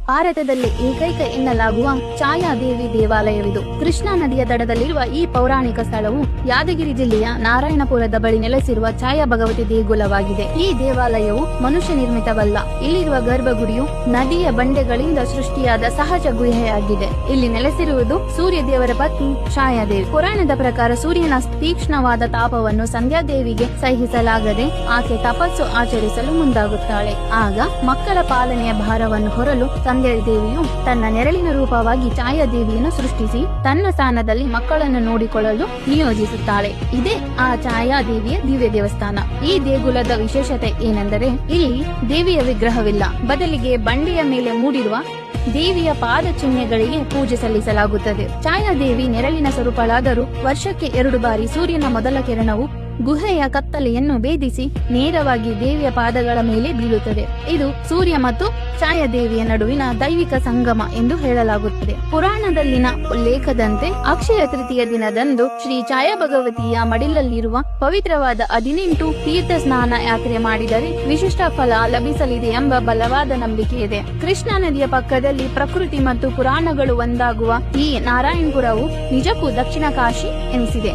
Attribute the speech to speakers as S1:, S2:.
S1: ಭಾರತದಲ್ಲಿ ಏಕೈಕ ಎನ್ನಲಾಗುವ ಛಾಯಾದೇವಿ ದೇವಾಲಯವಿದು. ಕೃಷ್ಣಾ ನದಿಯ ದಡದಲ್ಲಿರುವ ಈ ಪೌರಾಣಿಕ ಸ್ಥಳವು ಯಾದಗಿರಿ ಜಿಲ್ಲೆಯ ನಾರಾಯಣಪುರದ ಬಳಿ ನೆಲೆಸಿರುವ ಛಾಯಾ ಭಗವತಿ ದೇಗುಲವಾಗಿದೆ. ಈ ದೇವಾಲಯವು ಮನುಷ್ಯ ನಿರ್ಮಿತವಲ್ಲ. ಇಲ್ಲಿರುವ ಗರ್ಭಗುಡಿಯು ನದಿಯ ಬಂಡೆಗಳಿಂದ ಸೃಷ್ಟಿಯಾದ ಸಹಜ ಗುಹೆಯಾಗಿದೆ. ಇಲ್ಲಿ ನೆಲೆಸಿರುವುದು ಸೂರ್ಯ ದೇವರ ಪತ್ನಿ ಛಾಯಾದೇವಿ. ಪುರಾಣದ ಪ್ರಕಾರ ಸೂರ್ಯನ ತೀಕ್ಷ್ಣವಾದ ತಾಪವನ್ನು ಸಂಧ್ಯಾದೇವಿಗೆ ಸಹಿಸಲಾಗದೆ ಆಕೆ ತಪಸ್ಸು ಆಚರಿಸಲು ಮುಂದಾಗುತ್ತಾಳೆ. ಆಗ ಮಕ್ಕಳ ಪಾಲನೆಯ ಭಾರವನ್ನು ಹೊರಲು ಸಂಧ್ಯಾದೇವಿಯು ತನ್ನ ನೆರಳಿನ ರೂಪವಾಗಿ ಛಾಯಾದೇವಿಯನ್ನು ಸೃಷ್ಟಿಸಿ ತನ್ನ ಸ್ಥಾನದಲ್ಲಿ ಮಕ್ಕಳನ್ನು ನೋಡಿಕೊಳ್ಳಲು ನಿಯೋಜಿಸುತ್ತಾಳೆ. ಇದೇ ಆ ಛಾಯಾದೇವಿಯ ದಿವ್ಯ ದೇವಸ್ಥಾನ. ಈ ದೇಗುಲದ ವಿಶೇಷತೆ ಏನೆಂದರೆ ಇಲ್ಲಿ ದೇವಿಯ ವಿಗ್ರಹವಿಲ್ಲ, ಬದಲಿಗೆ ಬಂಡೆಯ ಮೇಲೆ ಮೂಡಿರುವ ದೇವಿಯ ಪಾದ ಚಿಹ್ನೆಗಳಿಗೆ ಪೂಜೆ ಸಲ್ಲಿಸಲಾಗುತ್ತದೆ. ಛಾಯಾದೇವಿ ನೆರಳಿನ ಸ್ವರೂಪಳಾದರೂ ವರ್ಷಕ್ಕೆ 2 ಬಾರಿ ಸೂರ್ಯನ ಮೊದಲ ಕಿರಣವು ಗುಹೆಯ ಕತ್ತಲೆಯನ್ನು ಭೇದಿಸಿ ನೇರವಾಗಿ ದೇವಿಯ ಪಾದಗಳ ಮೇಲೆ ಬೀಳುತ್ತದೆ. ಇದು ಸೂರ್ಯ ಮತ್ತು ಛಾಯಾದೇವಿಯ ನಡುವಿನ ದೈವಿಕ ಸಂಗಮ ಎಂದು ಹೇಳಲಾಗುತ್ತದೆ. ಪುರಾಣದಲ್ಲಿನ ಉಲ್ಲೇಖದಂತೆ ಅಕ್ಷಯ ತೃತೀಯ ದಿನದಂದು ಶ್ರೀ ಛಾಯಾ ಭಗವತಿಯ ಮಡಿಲಲ್ಲಿರುವ ಪವಿತ್ರವಾದ 18 ತೀರ್ಥ ಸ್ನಾನ ಯಾತ್ರೆ ಮಾಡಿದರೆ ವಿಶಿಷ್ಟ ಫಲ ಲಭಿಸಲಿದೆ ಎಂಬ ಬಲವಾದ ನಂಬಿಕೆ ಇದೆ. ಕೃಷ್ಣಾ ನದಿಯ ಪಕ್ಕದಲ್ಲಿ ಪ್ರಕೃತಿ ಮತ್ತು ಪುರಾಣಗಳು ಒಂದಾಗುವ ಈ ನಾರಾಯಣಪುರವು ನಿಜಕ್ಕೂ ದಕ್ಷಿಣ ಕಾಶಿ ಎನಿಸಿದೆ.